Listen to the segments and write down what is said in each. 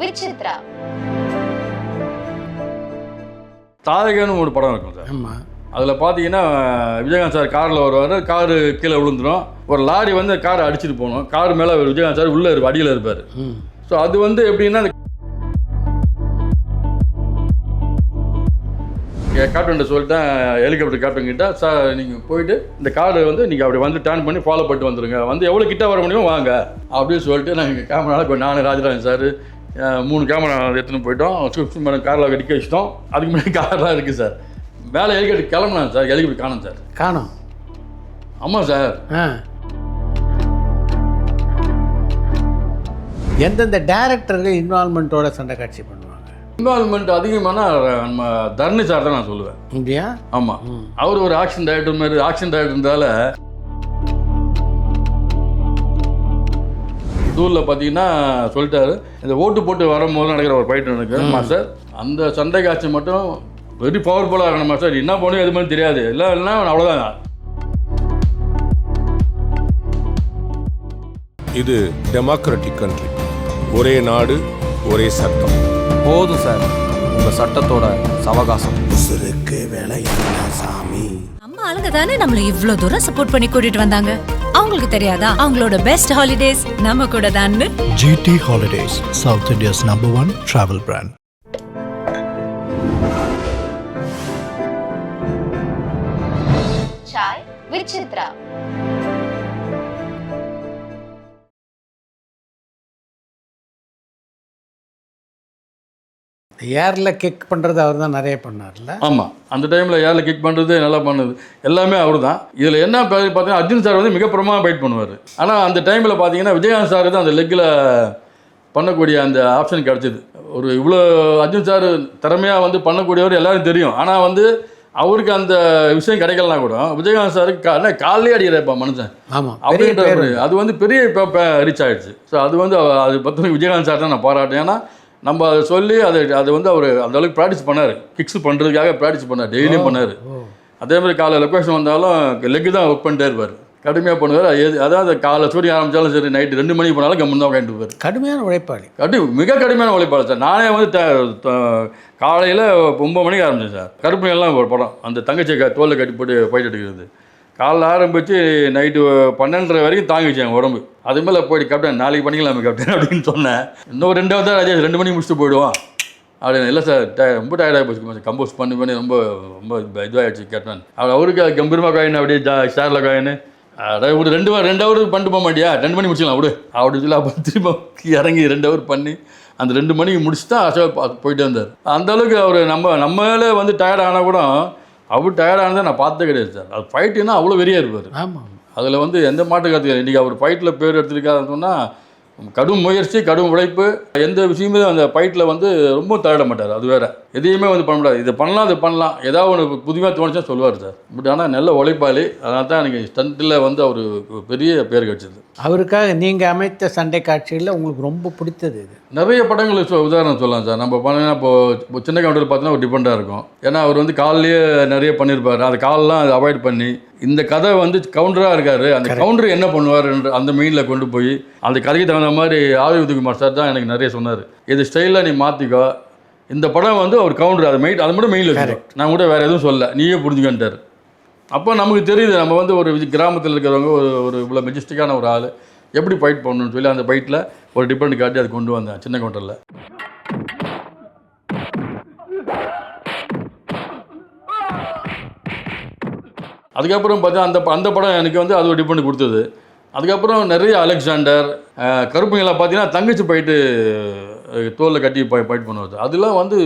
விசித்ரா. தாரகன்னு ஒரு படம் இருக்கும் சார். ஆமாம். அதில் பார்த்தீங்கன்னா விஜயகாந்த் சார் காரில் வருவார், காரு கீழே விழுந்துடும், ஒரு லாரி வந்து காரை அடிச்சுட்டு போகணும், கார் மேலே விஜயகாந்த் சார் உள்ளே அடியில் இருப்பார். ஸோ அது வந்து எப்படின்னா கேப்டன் சொல்லிட்டேன், ஹெலிகாப்டர் கேப்டன் கிட்ட, சார் நீங்கள் போயிட்டு இந்த காரை வந்து நீங்கள் அப்படி வந்து டர்ன் பண்ணி ஃபாலோ பண்ணிட்டு வந்துடுங்க, வந்து எவ்வளோ கிட்ட வர முடியுமோ வாங்க அப்படின்னு சொல்லிட்டு நாங்கள் கேமராவில் நான் ராஜராஜன் சார் 3 கேமரா எடுத்துன்னு போயிட்டோம். ஸ்விஃப்ட் மேடம் காரில் கடிக்க வச்சிட்டோம். அதுக்கு முன்னாடி கார்லாம் இருக்குது சார். மேலே ஹெலிகாப்டர் கிளம்புனாங்க சார், ஹெலிகாப்டர் காணும் சார். காணும்? ஆமாம் சார். எந்தெந்த டைரக்டர்கள் இன்வால்மெண்ட்டோட சண்டை காட்சி பண்ணுவாங்க? இன்வால்மெண்ட் அதிகமான நம்ம தர்ணி சார் தான் நான் சொல்லுவேன். அப்படியா? ஆமாம். அவர் ஒரு ஆக்ஷன் டைரக்டர் மாதிரி, ஆக்ஷன் டைரக்டர் இருந்தால தூரில் பார்த்தீங்கன்னா சொல்லிட்டாரு, இந்த ஓட்டு போட்டு வரும்போது நடக்கிற ஒரு ஃபைட் எனக்கு மாஸ்டர், அந்த சண்டை காட்சி மட்டும் வெரி பவர்ஃபுல்லாக இருக்கணும் மாஸ்டர். என்ன பண்ணும் எது மாதிரி தெரியாது, இல்லை இல்லைன்னா அவ்வளோதான். இது டெமோக்ராட்டிக் கண்ட்ரி. ஒரே நாடு, ஒரே சட்டம். போதும் சார் உங்க சட்டத்தோட சவகாசம். சாமி நம்ம ஆளுங்க தானே நம்மள இவ்வளவு தூரம் சப்போர்ட் பண்ணி கூட்டிட்டு வந்தாங்க. அவங்களுக்கு தெரியாதா அவங்களோட பெஸ்ட் ஹாலிடேஸ் நம்ம கூட தான். GT Holidays, South India's #1 travel brand. Sai Vichitra. ஏரில் கிக் பண்ணுறது அவர் தான் நிறைய பண்ணார்ல? ஆமாம், அந்த டைமில் ஏரில் கிக் பண்ணுறது நல்லா பண்ணுது எல்லாமே அவர் தான். இதில் என்ன பார்த்தீங்கன்னா அர்ஜுன் சார் வந்து மிக பிரமாதமாக ஃபைட் பண்ணுவார். ஆனால் அந்த டைமில் பார்த்தீங்கன்னா விஜயகாந்த் சார் தான் அந்த லெக்கில் பண்ணக்கூடிய அந்த ஆப்ஷன் கிடச்சிது. ஒரு இவ்வளோ அர்ஜுன் சார் திறமையாக வந்து பண்ணக்கூடியவர் எல்லாரும் தெரியும். ஆனால் வந்து அவருக்கு அந்த விஷயம் கிடைக்கலனா கூட விஜயகாந்த் சாருக்கு காலையே அடிக்கிறப்பா மனுஷன். ஆமாம், அப்படின்ற அது வந்து பெரிய ரீச் ஆகிடுச்சு. ஸோ அது வந்து அது பற்றி விஜயகாந்த் சார் தான் நான் பாராட்டேன். ஏன்னா நம்ம அதை சொல்லி அது வந்து அவர் அந்த அளவுக்கு ப்ராக்டிஸ் பண்ணார், கிக்ஸ் பண்ணுறதுக்காக ப்ராக்டிஸ் பண்ணார், டெய்லியும் பண்ணார். அதே மாதிரி காலை லொக்கேஷன் வந்தாலும் லெக்கு தான் ஒர்க் பண்ணிட்டே இருப்பார், கடுமையாக பண்ணுவார். அதாவது காலை சூரிய ஆரம்பித்தாலும் சரி, நைட்டு 2 மணிக்கு போனாலும் கம்மன் தான் உட்காந்துட்டு இருப்பார். கடுமையான உழைப்பாளி, மிக கடுமையான உழைப்பாளி சார். நானே வந்து காலையில் 9 மணிக்கு ஆரம்பித்தேன் சார். கருப்பணியெல்லாம் ஒரு படம், அந்த தங்கச்சியை தோலில் கட்டி போட்டு ஃபைட் எடுக்கிறது. காலைல ஆரம்பித்து நைட்டு 12:30 வரைக்கும் தாங்கிச்சு என் உடம்பு. அது மேலே போய்ட்டு கேப்டன் நாளைக்கு பண்ணிக்கலாமே கேப்டன் அப்படின்னு சொன்னேன். இன்னும் 2 தான் ராஜேஷ் 2 மணிக்கு முடிச்சுட்டு போயிடுவான் அப்படின்னு. இல்லை சார் ரொம்ப டயர்டாக போச்சு, கம்போஸ் பண்ணி ரொம்ப ரொம்ப இதுவாகிடுச்சு கேப்டன். அவருக்கு கம்பீரமாக காயின் அப்படியே ஷேரில் காயின்னு ஒரு 2 ஹவர் பண்ணிட்டு போக மாட்டியா, 2 மணி முடிச்சிக்கலாம் விடு அப்படின்னு சொல்லி அப்போ திரும்ப இறங்கி 2 ஹவர் பண்ணி அந்த 2 மணிக்கு முடிச்சு தான் அசோக் போயிட்டு வந்தார். அந்தளவுக்கு அவர் நம்மளே வந்து டயர்ட் ஆனால் கூட அவர் டயர்டானதை நான் பார்த்தே கிடையாது சார். அது ஃபைட்டுன்னா அவ்வளோ வெறியாக இருப்பார். ஆமாம், அதில் வந்து எந்த மாட்டு கருத்து. இன்றைக்கி அவர் ஃபைட்டில் பேர் எடுத்துருக்காருன்னு சொன்னால் கடும் முயற்சி, கடும் உழைப்பு, எந்த விஷயமே அந்த ஃபைட்டில் வந்து ரொம்ப தள்ளிட மாட்டார். அது வேறு எதையுமே வந்து பண்ண முடியாது, இதை பண்ணலாம் அது பண்ணலாம், ஏதாவது ஒன்று புதுமையாக தோணுச்சா சொல்லுவார் சார். பட் ஆனால் நல்ல உழைப்பாளி. அதனால தான் எனக்கு ஸ்டண்ட்டில் வந்து அவர் பெரிய பேர் கிடச்சிது. அவருக்காக நீங்கள் அமைத்த சண்டை காட்சிகளில் உங்களுக்கு ரொம்ப பிடித்தது இது? நிறைய படங்கள் உதாரணம் சொல்லலாம் சார். நம்ம பண்ணா இப்போ சின்ன கவுண்டர் பார்த்தோன்னா ஒரு டிஃப்ரெண்ட்டாக இருக்கும். ஏன்னா அவர் வந்து கால்லேயே நிறைய பண்ணியிருப்பார். அந்த காலெலாம் அதை அவாய்ட் பண்ணி இந்த கதை வந்து கவுண்டராக இருக்கார், அந்த கவுண்டர் என்ன பண்ணுவார் அந்த மெயினில் கொண்டு போய் அந்த கதைக்கு தகுந்த மாதிரி ஆதித்யகுமார் சார் தான் எனக்கு நிறைய சொன்னார். இது ஸ்டைலாக நீ மாற்றிக்கோ, இந்த படம் வந்து அவர் கவுண்டர் அதை மட்டும் மெயினில் வச்சுக்கோ, நான் கூட வேறு எதுவும் சொல்ல, நீயே புரிஞ்சுக்கிட்டார். அப்போ நமக்கு தெரியுது நம்ம வந்து ஒரு கிராமத்தில் இருக்கிறவங்க ஒரு இவ்வளோ மெஜஸ்டிக்கான ஒரு ஆள் எப்படி ஃபைட் பண்ணணும்னு சொல்லி அந்த ஃபைட்டில் ஒரு டிஃப்ரெண்ட் காட்டி அதை கொண்டு வந்தேன் சின்ன கவுண்டரில். அதுக்கப்புறம் பார்த்தா அந்த படம் எனக்கு வந்து அது ஒரு டிஃப்ரெண்ட் கொடுத்தது. அதுக்கப்புறம் நிறைய அலெக்சாண்டர் கருப்புங்கெல்லாம் பார்த்தீங்கன்னா தங்கச்சி ஃபைட்டு தோலில் கட்டி ஃபைட் பண்ணுவது, அதெல்லாம் வந்து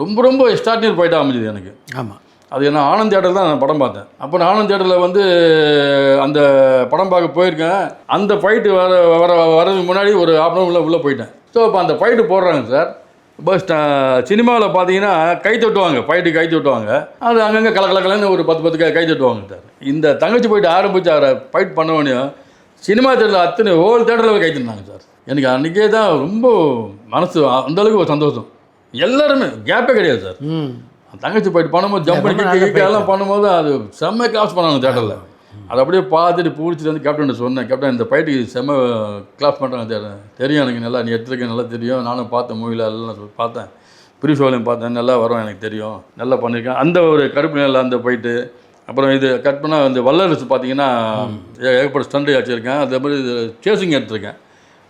ரொம்ப ரொம்ப எக்ஸ்ட்ராடினரி ஃபைட்டாக அமைஞ்சுது எனக்கு. ஆமாம், அது என்ன ஆனந்த் தியேட்டரில் தான் நான் படம் பார்த்தேன். அப்போ நான் ஆனந்த் தியேட்டரில் வந்து அந்த படம் பார்க்க போயிருக்கேன். அந்த ஃபைட்டு வரதுக்கு முன்னாடி ஒரு ½ உள்ளே போயிட்டேன். ஸோ இப்போ அந்த ஃபைட்டு போடுறாங்க சார். இப்போ சினிமாவில் பார்த்தீங்கன்னா கை தட்டுவாங்க, ஃபைட்டு கை தட்டுவாங்க, அது அங்கங்கே கலக்கலன்னு ஒரு 10 கை தட்டுவாங்க சார். இந்த தங்கச்சி போயிட்டு ஆரம்பித்து அவரை ஃபைட் பண்ணவொடனே சினிமா தேட்டரில் அத்தனை ஹோல் தேட்டரில் கை தட்டினாங்க சார். எனக்கு அன்றைக்கே தான் ரொம்ப மனசு அந்தளவுக்கு ஒரு சந்தோஷம். எல்லாருமே கேப்பே கிடையாது சார். தங்கச்சி போயிட்டு பண்ணும்போது ஜம்ப் பண்ணி எல்லாம் பண்ணும்போது அது செம்ம கிளாஸ் பண்ணாங்க தேட்டரில். அதை அப்படியே பார்த்துட்டு பிடிச்சிட்டு வந்து கேப்டன் சொன்னேன், கேப்டன் இந்த ஃபைட்டுக்கு செம்ம கிளாஸ் பண்ணுறாங்க தெரியும் எனக்கு நல்லா, நீ எடுத்துருக்க நல்லா தெரியும், நானும் பார்த்தேன் மூவியில் எல்லாம் பார்த்தேன், ப்ரீ ஷோலையும் பார்த்தேன், நல்லா வரும் எனக்கு தெரியும், நல்லா பண்ணியிருக்கேன். அந்த ஒரு கருப்பு நிலை அந்த ஃபைட்டு. அப்புறம் இது கட் பண்ணால் அந்த வல்லரசு பார்த்தீங்கன்னா ஏகப்பட்ட ஸ்டண்ட் வச்சுருக்கேன். அதே மாதிரி இது சேசிங் எடுத்திருக்கேன்,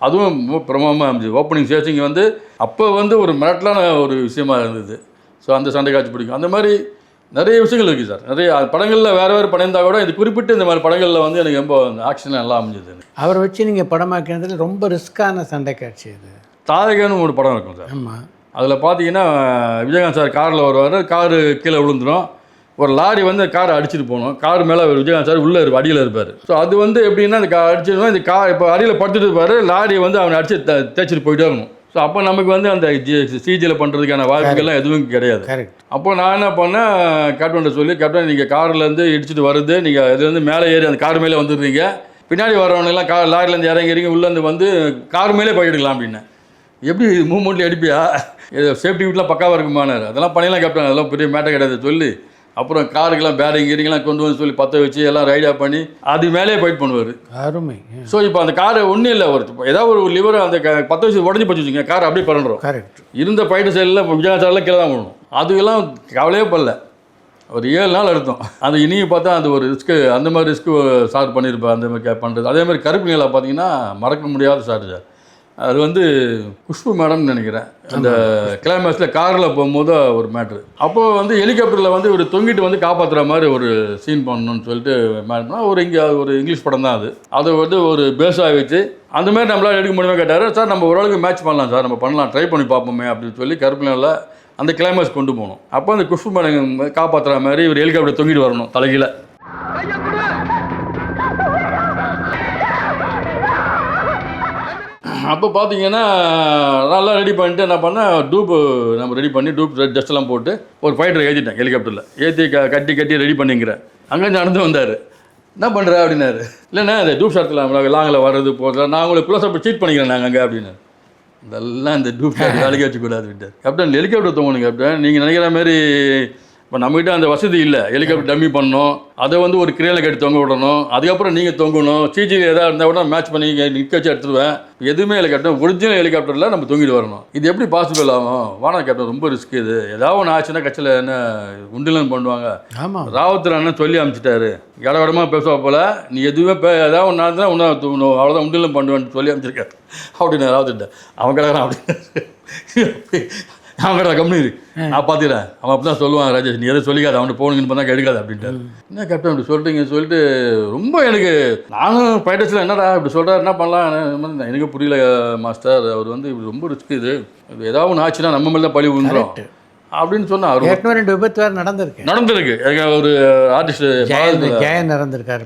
அதுவும் பிரமாதமாக இருந்துச்சு. ஓப்பனிங் சேசிங் வந்து அப்போ வந்து ஒரு மிரட்டலான ஒரு விஷயமா இருந்தது. ஸோ அந்த சண்டை காட்சி பிடிக்கும். அந்த மாதிரி நிறைய விஷயங்கள் இருக்குது சார். நிறைய படங்களில் வேறு படம் இருந்தால் கூட இது குறிப்பிட்டு இந்த மாதிரி படங்களில் வந்து எனக்கு ரொம்ப ஆக்ஷன் நல்லா அமைஞ்சது. அவரை வச்சு நீங்கள் படமாக்கினதுல ரொம்ப ரிஸ்க்கான சண்டை காட்சி அது. தாரகன்னு ஒரு படம் இருக்கும் சார். ஆமாம். அதில் பார்த்தீங்கன்னா விஜயகாந்த் சார் காரில் வருவார், காரு கீழே விழுந்துடும், ஒரு லாரி வந்து காரை அடிச்சுட்டு போகணும், கார் மேலே விஜயகாந்த் சார் உள்ளே அடியில் இருப்பார். ஸோ அது வந்து எப்படின்னா இந்த அடிச்சிருந்தோம், இந்த கார் இப்போ அடியில் படுத்துட்டு இருப்பார், லாரி வந்து அவனை அடிச்சு தேய்ச்சிட்டு போயிட்டே இருக்கணும். ஸோ அப்போ நமக்கு வந்து அந்த சிஜியில் பண்ணுறதுக்கான வாய்ப்புகள்லாம் எதுவும் கிடையாது. கரெக்ட். அப்போ நான் என்ன பண்ணேன், கேப்டன்கிட்ட சொல்லி, கேப்டன் நீங்கள் கார்லேருந்து இடிச்சிட்டு வருது, நீங்கள் இதுலேருந்து மேலே ஏறி அந்த கார் மேலே வந்துடுறீங்க, பின்னாடி வரவனெல்லாம் லாரிலேருந்து இறங்கிறீங்க, உள்ளேருந்து வந்து கார் மேலே போயிடலாம் அப்படின்னேன். எப்படி மூவ்மெண்ட்டில் அடிப்பியா, சேஃப்டி வீட்லாம் பக்காவாக இருக்குமானார். அதெல்லாம் பண்ணிடலாம் கேப்டன், அதெல்லாம் பெரிய மேட்டர் கிடையாது சொல்லி, அப்புறம் காருக்கெல்லாம் பேரிங் கீரிங்கெல்லாம் கொண்டு வந்து சொல்லி பற்ற வச்சு எல்லாம் ரைடாக பண்ணி அது மேலே ஃபைட் பண்ணுவார். அருமை. ஸோ இப்போ அந்த காரை ஒன்றும் இல்லை, ஒரு ஏதாவது ஒரு லிவர் அந்த பற்ற வச்சு உடஞ்சி போச்சு வச்சுங்க, கார் அப்படியே பண்ணுறோம். கரெக்ட். இருந்த ஃபைட்டு சைடில் விஜயகாந்த் சார்லாம் கீழே தான் போடணும். அதுக்கெல்லாம் கவலையே படல, ஒரு 7 நாள் எடுத்தோம். அது இனியும் பார்த்தா அந்த ஒரு ரிஸ்க்கு, அந்த மாதிரி ரிஸ்க்கு சார் பண்ணியிருப்பேன். அந்த மாதிரி பண்ணுறது. அதே மாதிரி கருப்பு நிலா பார்த்தீங்கன்னா மறக்க முடியாத சார். அது வந்து குஷ்பு மேடம்னு நினைக்கிறேன். அந்த கிளைமேக்ஸில் காரில் போகும்போது ஒரு மேட்ரு. அப்போது வந்து ஹெலிகாப்டரில் வந்து ஒரு தொங்கிட்டு வந்து காப்பாற்றுற மாதிரி ஒரு சீன் பண்ணணும்னு சொல்லிட்டு மேட்னா ஒரு இங்கிலீஷ் படம் தான் அது. அதை வந்து ஒரு பேஸாக வச்சு அந்த மாதிரி நம்மளால் எடுக்க முடியுமா கேட்டார். சார் நம்ம ஓரளவுக்கு மேட்ச் பண்ணலாம் சார், நம்ம பண்ணலாம், ட்ரை பண்ணி பார்ப்போமே அப்படின்னு சொல்லி கருப்பில் அந்த கிளைமேக்ஸ் கொண்டு போகணும். அப்போ அந்த குஷ்பு மேடம் காப்பாற்றுற மாதிரி ஒரு ஹெலிகாப்டர் தொங்கிட்டு வரணும் தலைகீழ. அப்போ பார்த்தீங்கன்னா நல்லா ரெடி பண்ணிட்டு என்ன பண்ணேன், நம்ம ரெடி பண்ணி டஸ்ட்டெல்லாம் போட்டு ஒரு ஃபைட்டரை ஏற்றிட்டேன் ஹெலிகாப்டரில். ஏற்றி கட்டி ரெடி பண்ணிங்கிறேன். அங்கேருந்து நடந்து வந்தார். என்ன பண்ணுற அப்படின்னாரு. இல்லைண்ணா அந்த டூப் ஷாட்டில் லாங்கில் வர்றது போகிறது, நான் உங்களுக்கு க்ளோஸ் அப் சீட் பண்ணிக்கிறேன் நாங்கள் அங்கே அப்படின்னு. இதெல்லாம் இந்த டூப் ஷாட் வேலைக்கு வச்சுக்கூடாது விட்டார். கேப்டன் ஹெலிகாப்டர் தோங்கணும் கேப்டன், நீங்கள் நினைக்கிற மாதிரி இப்போ நம்மகிட்ட அந்த வசதி இல்லை, ஹெலிகாப்டர் டம்மி பண்ணணும், அதை வந்து ஒரு கிரேனில் கட்டி தொங்க விடணும், அதுக்கப்புறம் நீங்கள் தொங்கணும், சிஜியில் எதாவது இருந்தால் கூட மேட்ச் பண்ணி நிற்க வச்சு எடுத்துருவேன். எதுவுமே இல்லை கேப்டன், ஒரிஜினல் ஹெலிகாப்டரில் நம்ம தொங்கிட்டு வரணும். இது எப்படி பாசிபிள் ஆகும்? வானா கேப்டன், ரொம்ப ரிஸ்க் இது, ஏதாவது ஒன்று ஆச்சுன்னா கட்சியில் என்ன உண்டுலன்னு பண்ணுவாங்க. ஆமாம், ராவத்தில் அண்ணன் சொல்லி அனுப்பிச்சிட்டாரு, இடமா பேசுவா போல், நீ எதுவுமே ஏதாவது ஒன்று ஆச்சுன்னா ஒன்று அவ்வளோதான் உண்டுலம் பண்ணுவேன்னு சொல்லி அனுப்பிச்சிருக்காரு அப்படின்னு ராவத்துட்ட. அவன் கிடக்கிறான் அப்படின்னு அவன் கிட்ட கம்பெனி நான் பார்த்துக்கிறேன், அவன் அப்படி தான் சொல்லுவான், ராஜேஷ் நீ எதை சொல்லிக்காது, அவன்கிட்ட போகணுங்கன்னு பார்த்தா எடுக்காது அப்படின்ட்டு. என்ன கேப்டன் இப்படி சொல்கிறீங்கன்னு சொல்லிட்டு ரொம்ப எனக்கு நானும் ஃபைட்டர்ஸில் என்னடா இப்படி சொல்கிறார், என்ன பண்ணலாம் எனக்கு புரியல மாஸ்டர், அவர் வந்து இப்படி ரொம்ப ரிஸ்க், இது ஏதாவது ஒன்று ஆச்சுன்னா நம்ம மேலே தான் பழி விழுந்துடும் அப்படின்னு சொன்னா. 2 விபத்து வேறு நடந்திருக்கு. ஒரு ஆர்டிஸ்ட் ஜெயன் இறந்துருக்காரு.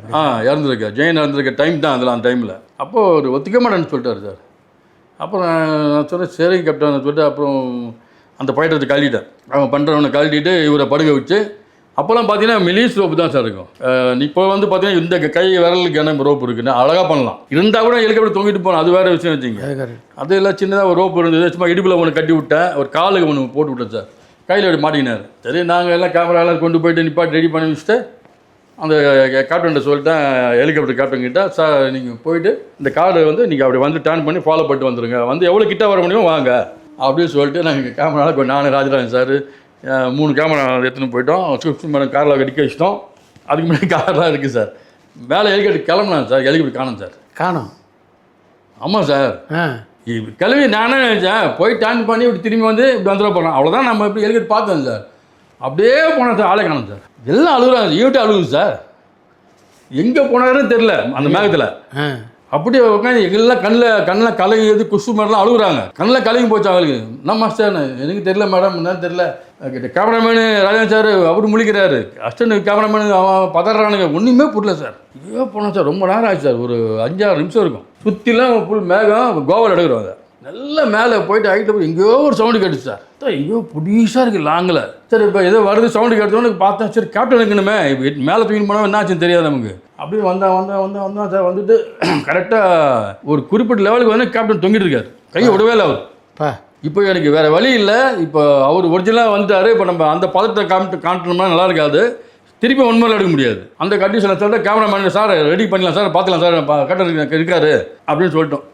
இறந்துருக்கு, ஜெயன் இறந்துருக்க டைம் தான் அதில். அந்த டைமில் அப்போது ஒரு ஒத்துக்க மாட்டேன்னு சொல்லிட்டாரு சார். அப்புறம் நான் சொன்னேன் சரிங்க கேப்டன் சொல்லிட்டு அப்புறம் அந்த ஃபைட்டரை கழட்டிட்டேன். அவன் பண்ணுறவனை கழட்டிட்டு இவரை படுக்க வச்சு, அப்போல்லாம் பார்த்தீங்கன்னா மெலிஸ் ரோப்பு தான் சார் இருக்கும். இப்போ வந்து பார்த்தீங்கன்னா இந்த கை விரலுக்கான ரோப்பு இருக்குன்னு அழகாக பண்ணலாம். இருந்தால் கூட ஹெலிகாப்டர் தொங்கிட்டு போகணும், அது வேறு விஷயம் வச்சுங்க. அது எல்லாம் சின்னதாக ஒரு ரோப்பு இருந்தது, சும்மா இடுப்பில் ஒன்று கட்டி விட்டேன், ஒரு காலுக்கு ஒன்று போட்டு விட்டேன் சார், கையில் அப்படி மாட்டிக்கினார். சரி நாங்கள் எல்லாம் கேமராலாம் கொண்டு போயிட்டு நிப்பாட்டி ரெடி பண்ணி வச்சுட்டு அந்த கேப்டன்கிட்ட சொல்லிட்டேன், ஹெலிகாப்டர் கேப்டன்கிட்ட, சார் நீங்கள் போயிட்டு இந்த காரை வந்து நீங்கள் அப்படி வந்து டர்ன் பண்ணி ஃபாலோ பண்ணிட்டு வந்துடுங்க, வந்து எவ்வளோ கிட்ட வர முடியுமோ வாங்க அப்படின்னு சொல்லிட்டு நாங்கள் கேமராவில் நான் ராஜராஜன் சார் 3 கேமரா எடுத்துன்னு போயிட்டோம். ஸ்விஃப்ட் மேடம் காரில் கடிக்க வச்சிட்டோம். அதுக்கு முன்னாடி கார்லாம் இருக்குது சார். மேலே ஹெலிகாப்டர் கிளம்புனாங்க சார், ஹெலிகாப்டர் காணும் சார். காணும்? ஆமாம் சார். கிளம்பி நானே நினச்சேன் போய் டர்ன் பண்ணி இப்படி திரும்பி வந்து இப்படி வந்துட போகிறோம், அவ்வளோதான். நம்ம இப்படி ஹெலிகாப்டர் பார்த்தோம் சார், அப்படியே போனோம் சார், ஆளே காணும் சார். எல்லாம் அழுகுறாங்க, ஈவிட்டு அழுகுது சார், எங்கே போனாருன்னு தெரில அந்த மேகத்தில். அப்படியே உட்காந்து எல்லாம் கண்ணில் கலங்கி குசு மாதிரிலாம் அழுகுறாங்க, கண்ணில் கலங்கி போச்சு அவங்களுக்கு. என்ன மாஸ்டர் எனக்கு தெரியல மேடம், என்ன தெரியல. கேமராமேனு ராஜன் சார் அவரு முழிக்கிறாரு, அசிஸ்டன்ட் கேமராமேனு அவன் பதறானுங்க, ஒன்றுமே புரியல சார். ஐயோ போனோம் சார், ரொம்ப நேரம் ஆச்சு சார், ஒரு 5-6 நிமிஷம் இருக்கும். சுற்றிலாம் ஃபுல் மேகம், கோவாவில் எடுக்கிறோம் அதை. நல்லா மேலே போயிட்டு ஹைட்டில் போய் எங்கேயோ ஒரு சவுண்டு கேட்டுச்சு சார். எங்கேயோ புதுசாக இருக்குது லாங்கில். சரி இப்போ ஏதோ வருது சவுண்டு கேட்டோன்னு பார்த்தேன், சரி கேப்டன் இருக்கணுமே, மேலே தூக்கி போனால் என்ன ஆச்சுன்னு தெரியாது நமக்கு. அப்படியே வந்தான் சார். வந்துட்டு கரெக்டாக ஒரு குறிப்பிட்ட லெவலுக்கு வந்து கேப்டன் தொங்கிட்டு இருக்காரு, கையை விடவே இல்லை அவர். இப்போ எனக்கு வேறு வழி இல்லை, இப்போ அவர் ஒரிஜினலாக வந்துட்டார், இப்போ நம்ம அந்த பதத்தை காட்டணும்னா நல்லா இருக்காது, திருப்பி ஒன்றுமே எடுக்க முடியாது. அந்த கண்டிஷனை சொல்லிட்டு கேமராமேன் சார் ரெடி பண்ணலாம் சார், பார்த்துக்கலாம் சார், கட்டர் இருக்காரு அப்படின்னு சொல்லிட்டோம்.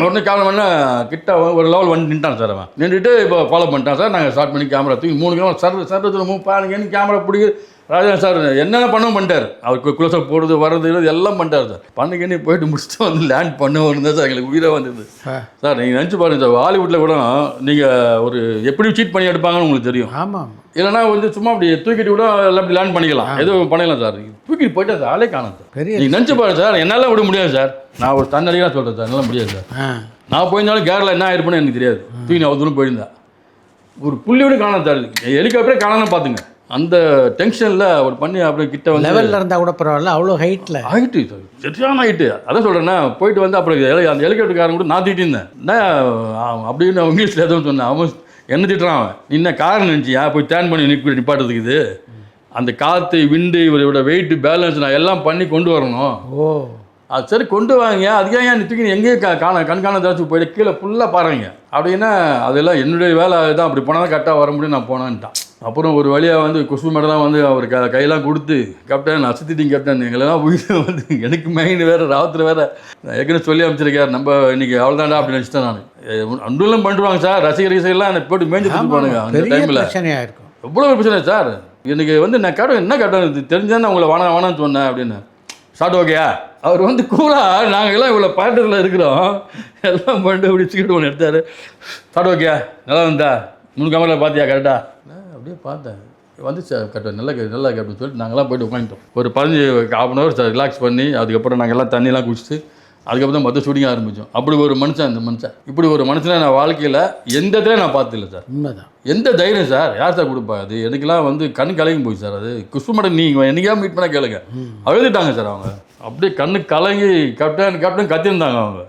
உடனே கேமராமேனா கிட்ட ஒரு லெவல் வந்து நின்ட்டான் சார். அவன் நின்றுட்டு இப்போ ஃபாலோ பண்ணிட்டான் சார். நாங்கள் ஸ்டார்ட் பண்ணி கேமரா தூக்கி 3 கேமரா சர்றத்தில் மூவ் பாருங்க கேமரா பிடிக்குது. ராஜா சார் என்னென்ன பண்ணவும் பண்ணிட்டார். அவருக்கு க்ளோஸ்அப் போடுறது வர்றது எல்லாம் பண்ணிட்டார் சார். பண்ணுங்கன்னு போயிட்டு முடிச்சுட்டு வந்து லேண்ட் பண்ண சார் எங்களுக்கு உயிராக வந்தது சார். நீங்கள் நினச்சி பாருங்க சார், ஹாலிவுட்டில் கூட நீங்கள் ஒரு எப்படி சீட் பண்ணி எடுப்பாங்கன்னு உங்களுக்கு தெரியும். ஆமாம். இல்லைனா வந்து சும்மா அப்படி தூக்கிட்டு கூட எல்லாம் அப்படி லேண்ட் பண்ணிக்கலாம், எதுவும் பண்ணிக்கலாம் சார். தூக்கிட்டு போயிட்டா சார் ஆளே காணும் சார். நீங்கள் நினச்சி பாருங்க சார், என்னால் விட முடியாது சார். நான் ஒரு தன்னடியாக சொல்கிறேன் சார், என்னால் முடியாது சார். நான் போயிருந்தாலும் கேரளா என்ன ஆயிருப்பேன்னு எனக்கு தெரியாது. தூக்கி அவ்வளோ தூரம் போயிருந்தா ஒரு புள்ளியோடு காணும் சார். ஹெலிகாப்டரே காணாமல் பார்த்துங்க. அந்த டென்ஷனில் அவர் பண்ணி அப்படியே கிட்ட வந்து லெவலில் இருந்தால் கூட பரவாயில்ல, அவ்வளோ ஹைட்டு சார், சரியான ஹைட்டு. அதான் சொல்கிறேன்னா போயிட்டு வந்து அப்புறம் அந்த ஹெலிகாப்டர்காரன் கூட நான் திட்டிருந்தேன். அப்படின்னு அவன் இங்கிலீஷில் எதுவும் சொன்னேன். அவன் என்ன திட்டுறான், அவன் என்ன கார் நினச்சியா போய் டேன் பண்ணி நிப்பாட்டுறதுக்கு, இது அந்த காற்று விண்டு இவரோட வெயிட்டு பேலன்ஸ் நான் எல்லாம் பண்ணி கொண்டு வரணும். ஓ அது சரி கொண்டு வாங்க, அதுக்காக ஏன் தூக்கி எங்கேயும் கண்காண ஏதாச்சும் போயிட்டு கீழே ஃபுல்லாக பாருங்க அப்படின்னா அதெல்லாம் என்னுடைய வேலை தான். அப்படி போனால் தான் கரெக்டாக வர முடியும், நான் போனான்ட்டான். அப்புறம் ஒரு வழியாக வந்து குஷ்பு மேடம் வந்து அவர் கையெல்லாம் கொடுத்து, கேப்டன் அசத்திட்டிங் கேப்டன், எங்களெல்லாம் உயிர் வந்து எனக்கு மெயின் வேறு ராவத்தில் வேறு ஏற்கனவே சொல்லி அமைச்சிருக்காரு, நம்ம இன்னைக்கு அவ்வளோதான்டா அப்படின்னு நினச்சிட்டேன். நான் அன்றுலாம் பண்ணுவாங்க சார், ரசிகர்கள்லாம் என்னை போட்டு மேய்ஞ்சி கொடுப்பானுங்க அந்த டைமில். பிரச்சனையாக இருக்கும், எவ்வளோ பிரச்சனை சார். எனக்கு வந்து நான் கேட்டேன் என்ன கேட்டேன் தெரிஞ்சானே உங்களை வேணான்னு சொன்னேன் அப்படின்னு. ஸ்டார்ட் ஓகேயா அவர் வந்து கூலாக நாங்கள் எல்லாம் இவ்வளோ பாட்டத்தில் இருக்கிறோம் எல்லாம் பண்ணிட்டு அப்படி சீக்கிரம் ஒன்று எடுத்தார். ஸ்டார்ட் ஓகேயா நல்லா இருந்தா 3 கேமரா பார்த்தியா கரெக்டாக அப்படியே பார்த்தேன் வந்துச்சு சார் கரெக்டாக நல்லா அப்படின்னு சொல்லிட்டு நாங்கள்லாம் போய்ட்டு உட்காந்துட்டோம். ஒரு 15 சார் ரிலாக்ஸ் பண்ணி அதுக்கப்புறம் நாங்கள் எல்லாம் தண்ணியெல்லாம் குடிச்சிட்டு அதுக்கப்புறம் தான் மொத்த ஷூட்டிங் ஆரம்பித்தோம். அப்படி ஒரு மனுஷன் இந்த மனுஷன் இப்படி ஒரு மனுஷனை நான் வாழ்க்கையில் எந்த இடத்துல நான் பார்த்ததில்லை சார். உண்மைதான். எந்த தைரியம் சார், யார் சார் கொடுப்பா? அது எனக்குலாம் வந்து கண் கலங்கி போய் சார். அது குஷ்பு மேடம் நீங்கள் என்னைக்கா மீட் பண்ணால் கேளுங்க, அழுதுட்டாங்க சார் அவங்க. அப்படியே கண்ணு கலங்கி கேப்டன் கத்திருந்தாங்க அவங்க.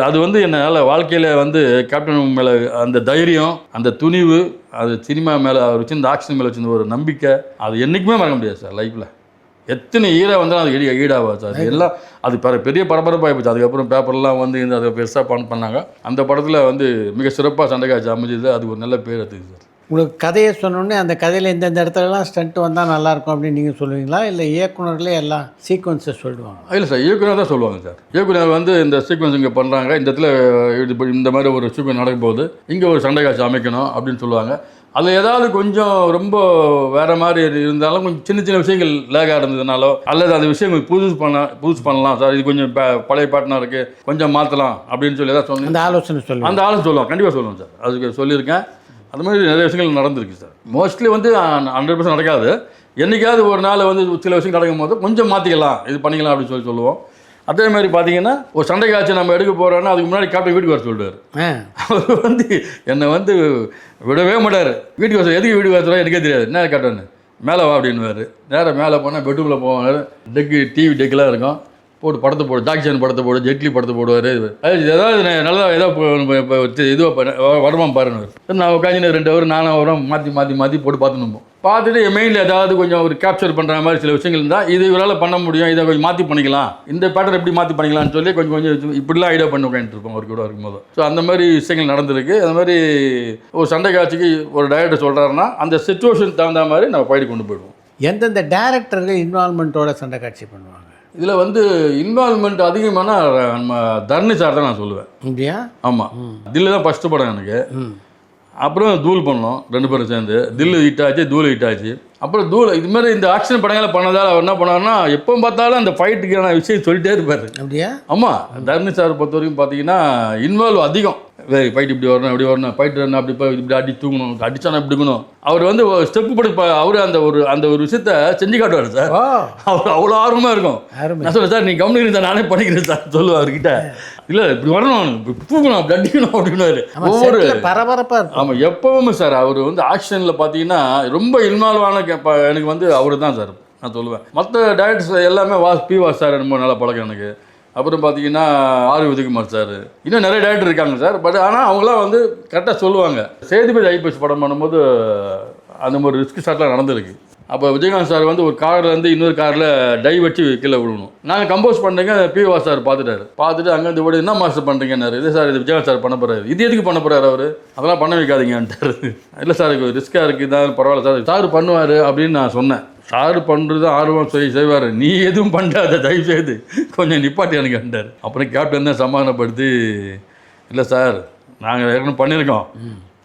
அது வந்து என்னால் வாழ்க்கையில் வந்து கேப்டன் மேலே அந்த தைரியம், அந்த துணிவு, அது சினிமா மேலே அவர் வச்சிருந்த ஆக்ஷன் மேலே வச்சிருந்த ஒரு நம்பிக்கை, அது என்றைக்குமே மறக்க முடியாது சார். லைஃப்பில் எத்தனை ஈராக வந்தாலும் அது ஈடாகாது சார். அது எல்லாம் அது பெரிய பரபரப்பாக போச்சு. அதுக்கப்புறம் பேப்பர்லாம் வந்து அதை பெருசாக பண்ணாங்க. அந்த படத்தில் வந்து மிக சிறப்பாக சண்டை காட்சி அமைஞ்சது. அது ஒரு நல்ல பேர் எடுத்துது சார். உங்களுக்கு கதையை சொன்னோடனே அந்த கதையில் எந்தெந்த இடத்துலலாம் ஸ்டண்ட் வந்தால் நல்லாயிருக்கும் அப்படின்னு நீங்கள் சொல்லுவீங்களா, இல்லை இயக்குனர்லேயே எல்லாம் சீக்வன்ஸை சொல்லுவாங்க? இல்லை சார், இயக்குனர் தான் சொல்லுவாங்க சார். இயக்குனர் வந்து இந்த சீக்வன்ஸ் இங்கே பண்ணுறாங்க, இந்த இடத்துல இந்த மாதிரி ஒரு சீக்வன்ஸ் நடக்கும் போது இங்கே ஒரு சண்டை காட்சி அமைக்கணும் அப்படின்னு சொல்லுவாங்க. அதில் ஏதாவது கொஞ்சம் ரொம்ப வேறு மாதிரி இருந்தாலும் கொஞ்சம் சின்ன விஷயங்கள் லேகாக இருந்ததுனாலோ அல்லது அந்த விஷயங்கள் புதுசு பண்ணலாம் சார், இது கொஞ்சம் பழைய பாட்டுனா இருக்குது கொஞ்சம் மாற்றலாம் அப்படின்னு சொல்லி ஏதாவது சொன்னேன். அந்த ஆலோசனை சொல்லுவோம், கண்டிப்பாக சொல்லுவோம் சார். அதுக்கு சொல்லியிருக்கேன். அது மாதிரி நிறைய விஷயங்கள் நடந்திருக்கு சார். மோஸ்ட்லி வந்து 100% நடக்காது. என்றைக்காவது ஒரு நாள் வந்து சில விஷயம் நடக்கும் போது கொஞ்சம் மாற்றிக்கலாம், இது பண்ணிக்கலாம் அப்படின்னு சொல்லுவோம். அதே மாதிரி பார்த்தீங்கன்னா ஒரு சண்டை காட்சி நம்ம எடுக்க போகிறோன்னா அதுக்கு முன்னாடி கேப்டன் வீட்டுக்கு வர சொல்லுவார். அவர் வந்து என்னை வந்து விடவே மாட்டார். வீட்டுக்கு வர எதுக்கு வீட்டுக்கு வர எனக்கே தெரியாது. என்ன கேப்டன் மேலே வா அப்படின்னுவார். நேராக மேலே போனால் பெட்ரூமில் போவார். டிவி டெக்கெலாம் இருக்கும், போட்டு படத்தை போடு, ஜாக்சன் படத்தை போடு, ஜெட்லி படத்தை போடுவார். ஏதாவது நல்லா ஏதாவது இதுவாக வருமா பாருன்னு நான் உட்காந்து 2 ஹவர் 4 ஹவரும் மாற்றி போட்டு பார்த்துன்னு பார்த்துட்டு என் மெயினில் ஏதாவது கொஞ்சம் ஒரு கேப்சர் பண்ணுற மாதிரி சில விஷயங்கள் இருந்தால் இது இவரால் பண்ண முடியும், இதை கொஞ்சம் மாற்றி பண்ணிக்கலாம், இந்த பேட்டர் எப்படி மாற்றி பண்ணிக்கலாம்னு சொல்லி கொஞ்சம் இப்படிலாம் ஐடியா பண்ணி உட்காந்துட்டு இருப்போம் அவர் கூட இருக்கும்போது. ஸோ அந்த மாதிரி விஷயங்கள் நடந்திருக்கு. அந்த மாதிரி ஒரு சண்டை காட்சிக்கு ஒரு டைரக்டர் சொல்கிறாருன்னா அந்த சிச்சுவேஷன் தகுந்த மாதிரி நம்ம போயிட்டு கொண்டு போயிடுவோம். எந்தெந்த டேரக்டர்கள் இன்வால்மெண்ட்டோட சண்டை காட்சி பண்ணுவாங்க? இதில் வந்து இன்வால்மெண்ட் அதிகமான நம்ம தர்ணி சார் தான் நான் சொல்லுவேன். அப்படியா? ஆமாம், தில்லு தான் ஃபஸ்ட்டு படம் எனக்கு. அப்புறம் தூள் பண்ணோம் 2 பேரும் சேர்ந்து. தில்லு ஹிட் ஆச்சு, தூள் ஹிட் ஆச்சு. அப்புறம் இது மாதிரி இந்த ஆக்ஷன் படங்களை பண்ணதால் அவர் என்ன பண்ணாருன்னா எப்போ பார்த்தாலும் அந்த ஃபைட்டுக்கான விஷயம் சொல்லிட்டே இருப்பார். அப்படியா? ஆமாம், தர்ணி சார் பொறுத்த வரைக்கும் பார்த்தீங்கன்னா இன்வால்வ் அதிகம். ஃபைட் இப்படி வரணும் ஃபைட் வரணும், இப்படி அடி தூங்கணும், அடிச்சானா இப்படி இருக்கணும். அவர் வந்து ஸ்டெப்பு படுப்ப அவர் அந்த ஒரு விஷயத்த செஞ்சு காட்டுவார் சார். அவர் அவ்வளோ ஆர்வமாக இருக்கும். நான் சொல்லுவேன் சார் நீ கவனிக்கிறேன் சார், நானே பண்ணிக்கிறேன் சார் சொல்லுவார் அவர்கிட்ட. இல்லை இப்படி வரணும், இப்படி தூங்கணும், அப்படி அடிக்கணும் அப்படின்னாரு. ஒவ்வொரு பரபரப்பாக இருக்கும். ஆமாம், எப்பவுமே சார் அவர் வந்து ஆக்ஷனில் பார்த்தீங்கன்னா ரொம்ப இன்வால்வான எனக்கு வந்து அவர் தான் சார் நான் சொல்லுவேன். மற்ற டைரக்டர்ஸ் எல்லாமே பி வாஸ் சார் ரொம்ப நல்லா பழக்கம் எனக்கு. அப்புறம் பார்த்தீங்கன்னா ஆர் விஜயகுமார் சார், இன்னும் நிறைய டேரக்டர் இருக்காங்க சார். பட் ஆனால் அவங்களாம் வந்து கரெக்டாக சொல்லுவாங்க. சேதுபதி ஐபிஎஸ் படம் பண்ணும்போது அந்த மாதிரி ரிஸ்க் ஷாட்லாம் நடந்திருக்கு. அப்போ விஜயகாந்த் சார் வந்து ஒரு கார்லேருந்து இன்னொரு காரில் டை வச்சு கீழே விடணும். நாங்கள் கம்போஸ் பண்ணுறீங்க, பி வாஸ் சார் பார்த்துட்டு அங்கேருந்து விட என்ன மாஸ்டர் பண்ணுறீங்கன்னாரு. இது சார் இது விஜயகாந்த் சார் பண்ண போகிறாரு, இது எதுக்கு பண்ண போகிறாரு அவர், அதெல்லாம் பண்ண வைக்காதீங்கன்ட்டார். இல்லை சார் ரிஸ்க்காக இருக்குது தான், பரவாயில்ல சார் பண்ணுவார் அப்படின்னு நான் சொன்னேன். சார் பண்ணுறது ஆர்வம் செய்வார், நீ எதுவும் பண்ணாத தயவு செய்து கொஞ்சம் நிப்பாட்டி எனக்கு கண்டார். அப்புறம் கேப்டன் தான் சமாதானப்படுத்தி, இல்லை சார் நாங்கள் ஏற்கனவே பண்ணியிருக்கோம்,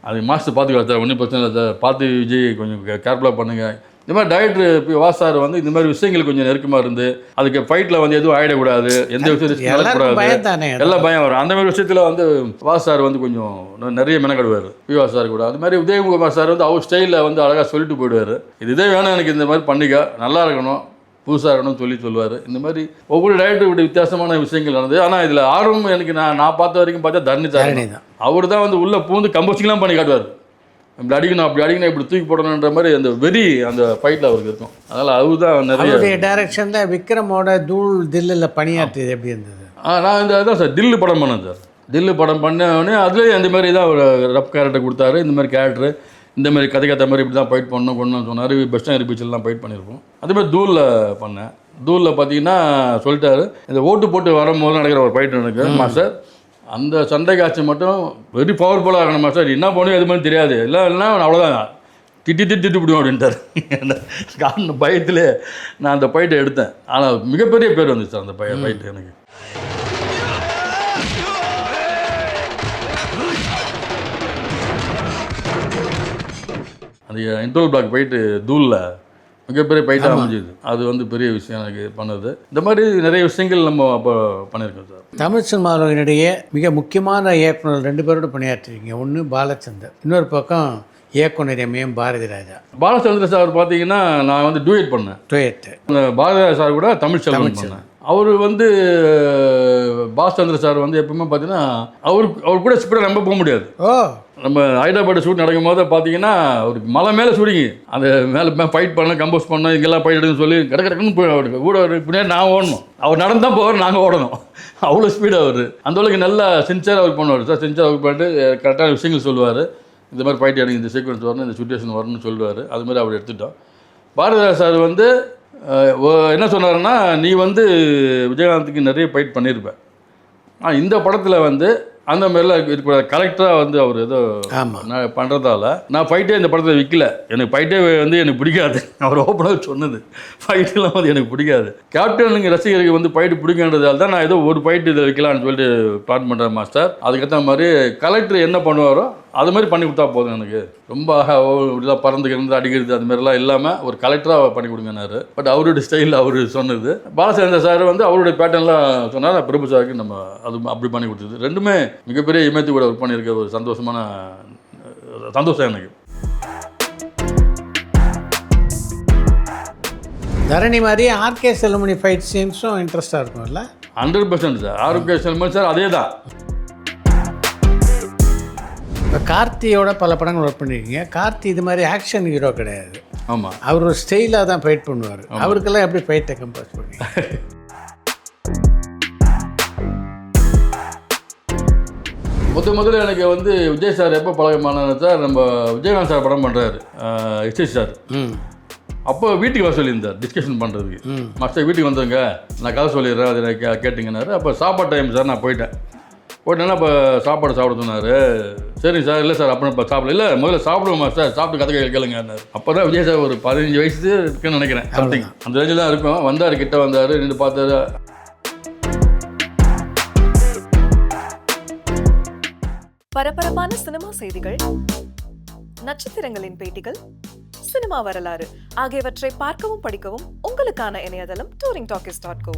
அது மாஸ்டர் பார்த்துக்கலாம் சார், ஒன்றும் பிரச்சனை இல்லை சார், பார்த்து விஜய் கொஞ்சம் கேர்ஃபுல்லாக பண்ணுங்கள். இந்த மாதிரி டைரக்டர் வாஸ் சார் வந்து இந்த மாதிரி விஷயங்கள் கொஞ்சம் நெருக்கமாக இருந்து அதுக்கு ஃபைட்டில் வந்து எதுவும் ஆகிடக்கூடாது, எந்த விஷயம் ரிஸ்க் நடக்கக்கூடாது, எல்லாம் பயம் வரும். அந்த மாதிரி விஷயத்தில் வந்து வாஸ் சார் வந்து கொஞ்சம் நிறைய மெனக்கடுவார் வாஸ் சார் கூட. அது மாதிரி உதயகுமார் சார் வந்து அவர் ஸ்டைலில் வந்து அழகாக சொல்லிட்டு போயிடுவார், இதே வேணும் எனக்கு, இந்த மாதிரி பண்ணிக்க, நல்லா இருக்கணும், புதுசாக இருக்கணும்னு சொல்லுவார். இந்த மாதிரி ஒவ்வொரு டைரக்டருடைய வித்தியாசமான விஷயங்கள் நடந்தது. ஆனால் இதில் ஆர்வம் எனக்கு நான் பார்த்த வரைக்கும் பார்த்தா தரணி தான். அவர் தான் வந்து உள்ளே பூந்து கம்போசிங்லாம் பண்ணி காட்டுவார், இப்படி அடிக்கணும் அப்படி அடிக்கணும் இப்படி தூக்கி போடணுன்ற மாதிரி அந்த வெறி அந்த ஃபைட்டில் அவருக்கு இருக்கும். அதனால் அவர் தான் நிறைய டைரக்ஷனில் விக்ரமோட தூள் தில்லில் பணியாற்றியது எப்படி இருந்தது? நான் இந்த அதான் சார் தில்லு படம் பண்ணேன் சார். தில்லு படம் பண்ணோடனே அதுலேயே அந்த மாதிரி தான் ஒரு ரப் கேரக்டர் கொடுத்தாரு. இந்த மாதிரி கேரக்டரு இந்த மாதிரி கதைக்கத்த மாதிரி இப்படி தான் ஃபைட் பண்ணணும் கொண்டு சொன்னார். பெஸ்ட் அண்ட் பீச்சில்லாம் ஃபைட் பண்ணியிருப்போம். அதேமாதிரி தூளில் பண்ணேன். தூளில் பார்த்தீங்கன்னா சொல்லிட்டாரு, இந்த ஓட்டு போட்டு வரும்போது நடக்கிற ஒரு ஃபைட் எனக்கு மாஸ்டர், அந்த சண்டை காட்சி மட்டும் வெரி பவர்ஃபுல்லாக இருக்கணும் மாஸ்டர், என்ன பண்ணுவோம் எது மாதிரி தெரியாது, இல்லைன்னா அவ்வளோதான் திட்டி விடுவோம் அப்படின்ட்டார். காரணம் பயத்திலே நான் அந்த ஃபைட்டை எடுத்தேன். ஆனால் மிகப்பெரிய பேர் வந்துச்சு சார் அந்த ஃபைட்டு எனக்கு. அந்த இன்டர்வல் பிளாக் ஃபைட்டு தூளில் மிகப்பெரிய ஃபைட்டாக அமைஞ்சுது. அது வந்து பெரிய விஷயம் எனக்கு பண்ணது. இந்த மாதிரி நிறைய விஷயங்கள் நம்ம அப்போ பண்ணியிருக்கோம் சார். தமிழ் சினிமாவினுடைய மிக முக்கியமான இயக்குனர் 2 பேரோட பணியாற்றிருக்கீங்க. ஒன்று பாலச்சந்தர், இன்னொரு பக்கம் இயக்குனர் எம்ஏஎம் பாரதி ராஜா. பாலச்சந்திர சார் பார்த்தீங்கன்னா நான் வந்து டூயட் பண்ணேன். பாரதி ராஜா சார் கூட தமிழ் செல்வன் பண்ணேன். அவர் வந்து பாலச்சந்திர சார் வந்து எப்பவுமே பார்த்தீங்கன்னா அவர் கூட ஸ்பீடாக நம்ப போக முடியாது. நம்ம ஹைதராபாத் ஷூட் நடக்கும் போது பார்த்தீங்கன்னா அவருக்கு மலை மேலே ஷூட்டிங்கு, அந்த மேலே ஃபைட் பண்ண கம்போஸ் பண்ண இங்கெல்லாம் ஃபைட் எடுன்னு சொல்லி கிடக்குன்னு போய் அவருக்கு கூட பின்னாடி நான் ஓடணும், அவர் நடந்தால் போவார், நாங்கள் ஓடணும், அவ்வளோ ஸ்பீடு அவர். அந்த அளவுக்கு நல்லா சின்சியராக ஒர்க் பண்ணுவார் சார். சின்சியராக ஒர்க் பண்ணிட்டு கரெக்டான விஷயங்கள் சொல்லுவார். இந்த மாதிரி ஃபைட் எடுங்க, இந்த சீக்வன்ஸ் வரணும், இந்த சுச்சுவேஷன் வரணும்னு சொல்லுவார். அது மாதிரி அவர் எடுத்துட்டோம். பாரதிராஜா சார் வந்து என்ன சொன்னாருன்னா, நீ வந்து விஜயகாந்துக்கு நிறைய ஃபைட் பண்ணியிருப்பேன், இந்த படத்தில் வந்து அந்த மாதிரிலாம் இருக்கிற கரெக்டாக வந்து அவர் ஏதோ நான் பண்ணுறதால நான் ஃபைட்டே இந்த படத்தில் விற்கல. எனக்கு ஃபைட்டே வந்து எனக்கு பிடிக்காது. அவர் ஓப்பனாக சொன்னது, ஃபைட்டெல்லாம் வந்து எனக்கு பிடிக்காது. கேப்டனுங்க ரசிகருக்கு வந்து ஃபைட்டு பிடிக்கின்றதால தான் நான் ஏதோ ஒரு ஃபைட்டு இதை வைக்கலான்னு சொல்லிட்டு பிளான் பண்ணுறேன் மாஸ்டர். அதுக்கேற்ற மாதிரி கலெக்டர் என்ன பண்ணுவாரோ அது மாதிரி பண்ணி கொடுத்தா போதும், எனக்கு ரொம்ப இப்படிலாம் பறந்துக்கிறது அடிக்கிறது அது மாதிரிலாம் இல்லாமல் ஒரு கலெக்டராக பண்ணி கொடுங்கன்னாரு. பட் அவருடைய ஸ்டைலில் அவர் சொன்னது. பாலச்சந்திர சார் வந்து அவருடைய பேட்டர்ன்லாம் சொன்னார். பிரபு சாருக்கு நம்ம அது அப்படி பண்ணி கொடுத்தது. ரெண்டுமே மிகப்பெரிய இமயத்து கூட ஒர்க் பண்ணியிருக்க ஒரு சந்தோஷம் எனக்கு. தரணி மாதிரி ஆர்கே செல்வமணி ஃபைட் சீன்ஸும் இன்ட்ரெஸ்டாக இருக்கும்ல? 100% சார். ஆர்கே செல்வமணி சார் அதே தான். இப்போ கார்த்தியோட பல படங்கள் ஒர்க் பண்ணியிருக்கீங்க. கார்த்தி இது மாதிரி ஆக்ஷன் ஹீரோ கிடையாது. ஆமாம், அவர் ஒரு ஸ்டைலாக தான் ஃபைட் பண்ணுவார். அவருக்கெல்லாம் எப்படி ஃபைட்டை கம்போஸ் பண்ணி? முதல்ல எனக்கு வந்து விஜய் சார் எப்போ பழக்கமான சார், நம்ம விஜயகாந்த் சார் படம் பண்ணுறாரு எஸ்எஸ் சார். அப்போ வீட்டுக்கு வர சொல்லியிருந்தார் டிஸ்கஷன் பண்ணுறதுக்கு. மாஸ்டர் வீட்டுக்கு வந்தவங்க நான் கதை சொல்லிடுறேன், அதை கேட்டிங்கன்னாரு. அப்போ சாப்பாடு டைம் சார், நான் போயிட்டேன்னா இப்போ சாப்பாடு சாப்பிட சொன்னார். சரிங்க சார், இல்லை சார் அப்புறம் இப்போ சாப்பிடல, இல்லை முதல்ல சாப்பிடுவோம் மாஸ்டர், சாப்பிட்டு கதை கேளுங்கன்னாரு. அப்போ தான் விஜய் சார் ஒரு 15 வயசு இருக்குன்னு நினைக்கிறேன், சம்திங் அந்த ரேஞ்சில் தான் இருக்கும். வந்தார், கிட்ட வந்தார், நின்று பார்த்தாரு. பரபரப்பான சினிமா செய்திகள், நட்சத்திரங்களின் பேட்டிகள், சினிமா வரலாறு ஆகியவற்றை பார்க்கவும் படிக்கவும் உங்களுக்கான இணையதளம் touringtalkies.co.